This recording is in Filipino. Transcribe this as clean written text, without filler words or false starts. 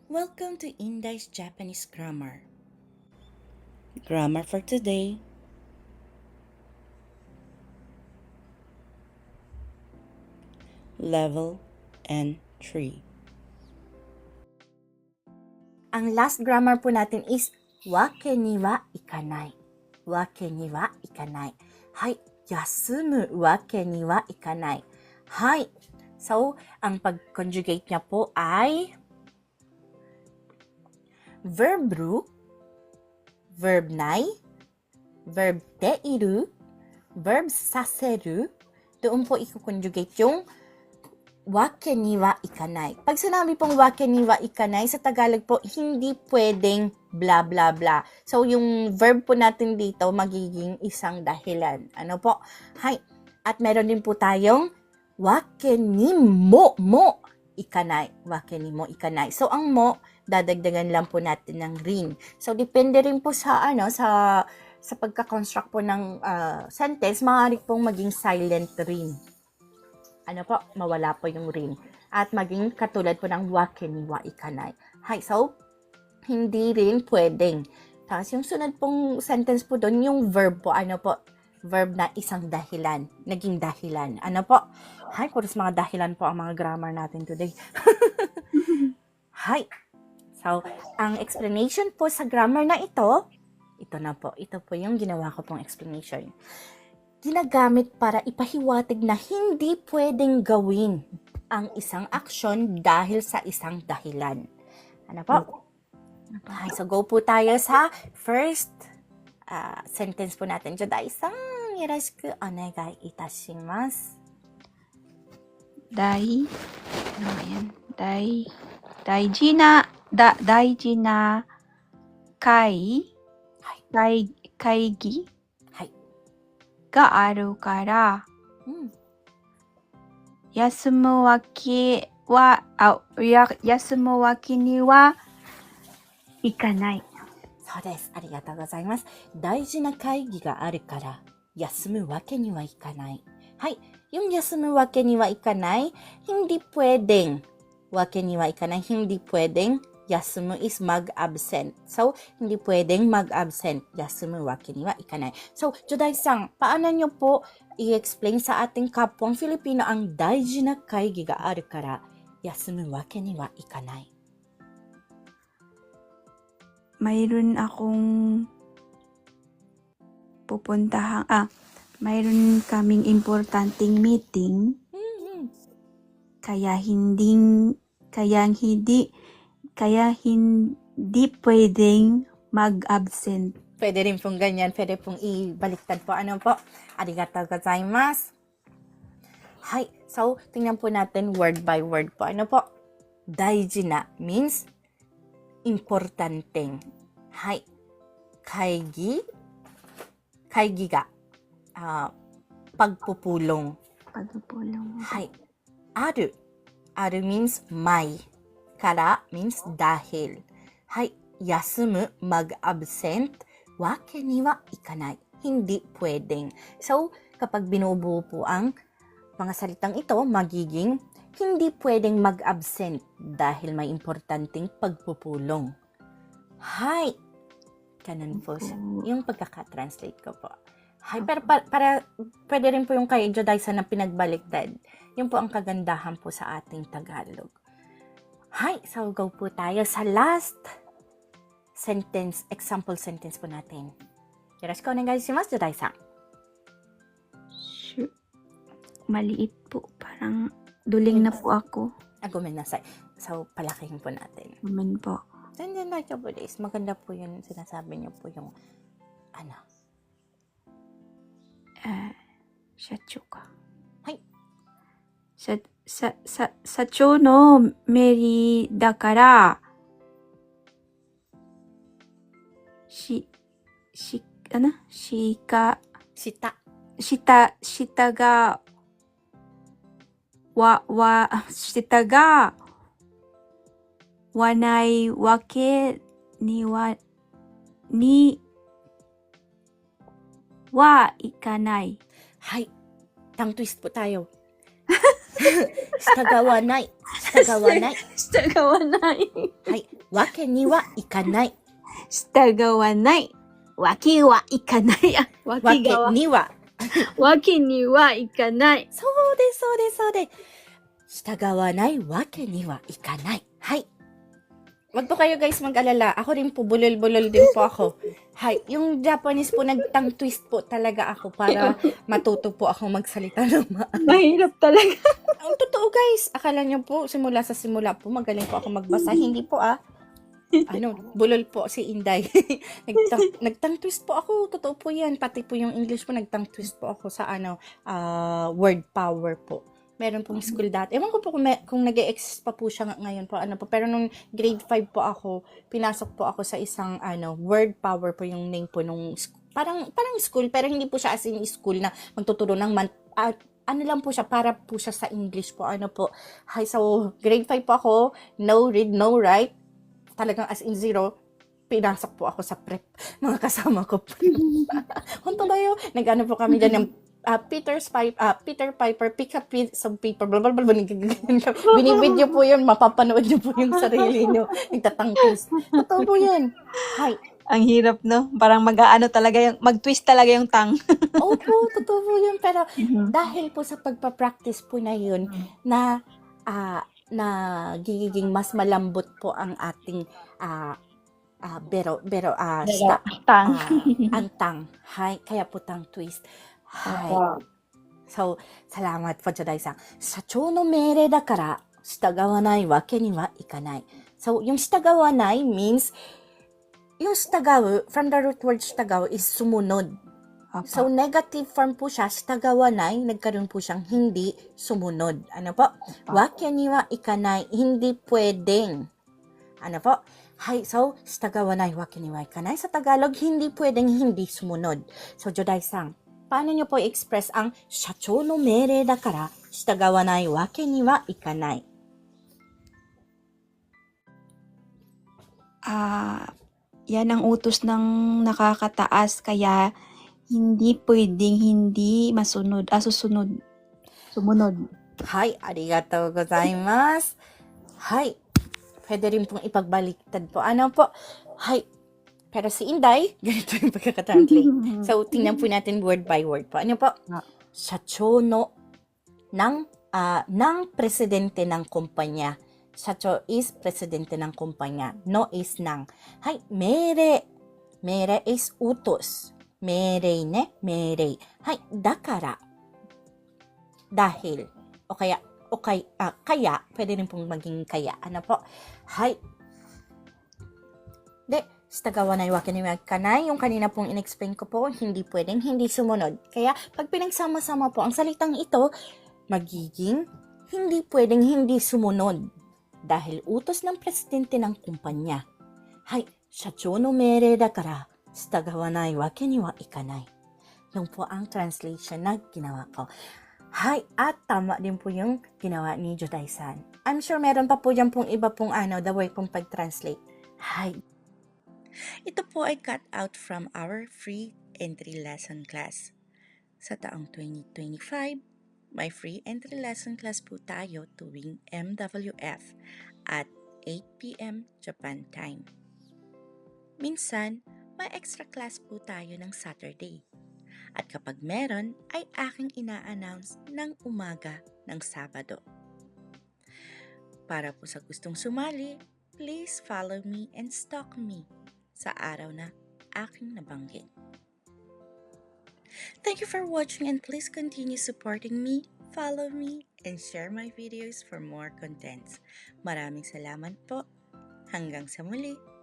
Welcome to Indai's Japanese Grammar. Grammar for today. Level N3. Ang last grammar po natin is wake ni wa ikanai. Wake ni wa ikanai. Hai, yasumu wake ni wa ikanai. Hai. So, ang pag-conjugate niya po ay verb ru, verb nai, verb teiru, verb saseru. Doon po i-conjugate yung wake ni wa ikanai. Pag sinabi pong wake ni wa ikanai, sa Tagalog po, hindi pwedeng blah blah blah. So, yung verb po natin dito, magiging isang dahilan. Ano po? Hay. At meron din po tayong wake ni mo ikanai. Wake ni mo ikanai. So, ang mo, dadagdagan lang po natin ng rin. So, depende rin po sa, sa pagka-construct po ng sentence, maaari pong maging silent rin. Ano po, mawala po yung rin. At maging katulad po ng wake ni wa ikanai. Hay, so, hindi rin pwedeng. Tapos yung sunod pong sentence po doon, yung verb po, ano po, verb na isang dahilan, naging dahilan. Ano po? Hay, puros mga dahilan po ang mga grammar natin today. Hay. So, ang explanation po sa grammar na ito na po. Ito po yung ginawa ko pong explanation. Ginagamit para ipahiwatig na hindi pwedeng gawin ang isang aksyon dahil sa isang dahilan. Ano po? Okay, so go po tayo sa first sentence po natin. Jodai-san, yoroshiku onegai itashimasu. Ano yan? Daiji na kaigi はい。があるから、休むわけにはいかない。そうです。ありがとうございます。大事な会議があるから、休むわけにはいかない。はい。Yung 休むわけにはいかない、hindi pwedeng. わけにはいかない、hindi pwedeng. 休む is mag-absent. So, hindi pwedeng mag-absent. 休むわけにはいかない。So, Juday-san, paano nyo po i-explain sa ating kapwang Filipino ang 大事な会議があるから、休むわけにはいかない。Mayroon akong mayroon kaming importanteng meeting. Kaya hindi pwedeng mag-absent. Pwede rin pong ganyan. Pwede pong ibaliktad po. Ano po? Arigatou gozaimasu. Hay. So, tingnan po natin word by word po. Ano po? Daiji na means importanteng. Hay. Kaigi ga. Pagpupulong. Hay. Aru. Aru means may. Kara means dahil. Hay. Yasumu, mag-absent. Wake ni wa ikanai. Hindi pwedeng. So, kapag binubuo po ang mga salitang ito, magiging hindi pwedeng mag-absent dahil may importanteng pagpupulong. Hay! Ganun po siya. Yung pagkaka-translate ko po. Hay, pero para pwede rin po yung kay Jodai-san na pinagbaliktad. Yun po ang kagandahan po sa ating Tagalog. Hay! So, go po tayo sa last sentence, example sentence po natin. Yoroshiku onegai shimasu, Jodai-san. Maliit po. Parang duling na po ako. Gomenasai. So, palakihin po natin. Amen po. Then, daijoubu desu. Maganda po yun. Sinasabi niyo po yung, Shacho ka. Hay. Sacho no meri dakara, shita ga wanai wake ni wa ikanai. Hay. Tongue twist po tayo. 従わない。従わない。従わない。はい。わけにはいかない。従わない。わけはいかない。あ、わわけけがわ。には。わけにはいかない。そうです、そうです、そうです。従わないわけにはいかない。はい。Wag po kayo guys mag-alala. Ako rin po, bulol-bulol din po ako. Hay, yung Japanese po, nag-tongue twist po talaga ako para matuto po ako magsalita ng Mahirap talaga. Ang totoo guys, akala nyo po, simula po, magaling po ako magbasa. Hindi po bulol po si Inday. Nag-tongue twist po ako, totoo po yan. Pati po yung English po, nag-tongue twist po ako sa word power po. Meron pong school dati. Ewan ko po kung nag-e-exist pa po siya ngayon po, pero nung grade 5 po ako, pinasok po ako sa isang, word power po yung name po nung, parang school, pero hindi po siya as in school na magtuturo ng ano lang po siya, para po siya sa English po, Hi, so, grade 5 po ako, no read, no write, talagang as in zero, pinasok po ako sa prep, mga kasama ko. Hunto tayo, nag-ano po kami dyan ng Peter Piper, pick up some paper, blah, blah, blah, binibidyo po yun, mapapanood nyo po yung sarili nyo, nagtatangkis. Totoo po yan. Hi. Ang hirap, no? Parang mag-twist talaga yung tongue. Opo, totoo po yun. Pero dahil po sa pagpa-practice po na yun, na gigiging mas malambot po ang ating ang tang. Hi, kaya po tang twist. Hi. So, salamat po, Joday-san. 社長の命令だから従わないわけにはいかない. So, yung 従わない means, yung 従う, from the root word 従う is sumunod. So, negative form po siya, 従わない, nagkaroon po siyang hindi sumunod. Ano po? Wake ni wa ikanai, hindi pwedeng. Ano po? Hi, so, 従わないわけにはいかない. Sa Tagalog, hindi pwedeng hindi sumunod. So, Joday-san, paano nyo po i-express ang 社長の命令だから従わないわけにはいかない? Yan ang utos ng nakakataas, kaya hindi pwedeng hindi susunod. Sumunod. はい、ありがとうございます。はい。Pwede rin pong ipagbaliktad po. Ano po? Hay. Pero si Inday, ganito yung pagkakatranslate. So, tingnan po natin word by word po. Ano po? 社長の ng presidente ng kumpanya. 社長 is presidente ng kumpanya. No is ng. Hay, 命令. 命令 is utos. 命令ね. 命令. Hay, だから. Dahil. O kaya, kaya, pwede rin pong maging kaya. Ano po? Hay. De, 従わないわけにはいかない. Yung kanina pong in-explain ko po, hindi pwedeng hindi sumunod. Kaya, pag pinagsama-sama po ang salitang ito, magiging hindi pwedeng hindi sumunod. Dahil utos ng presidente ng kumpanya. Hay, 社長の命令だから従わないわけにはいかない. Yung po ang translation na ginawa ko. Hay, at tama din po yung ginawa ni Joday-san. I'm sure meron pa po dyan pong iba pong the way pong pag-translate. Hay. Ito po ay cut out from our free entry lesson class. Sa taong 2025, may free entry lesson class po tayo tuwing MWF at 8 p.m. Japan time. Minsan, may extra class po tayo ng Saturday. At kapag meron, ay aking ina-announce ng umaga ng Sabado. Para po sa gustong sumali, please follow me and stalk me sa araw na aking nabanggit. Thank you for watching and please continue supporting me, follow me, and share my videos for more contents. Maraming salamat po. Hanggang sa muli.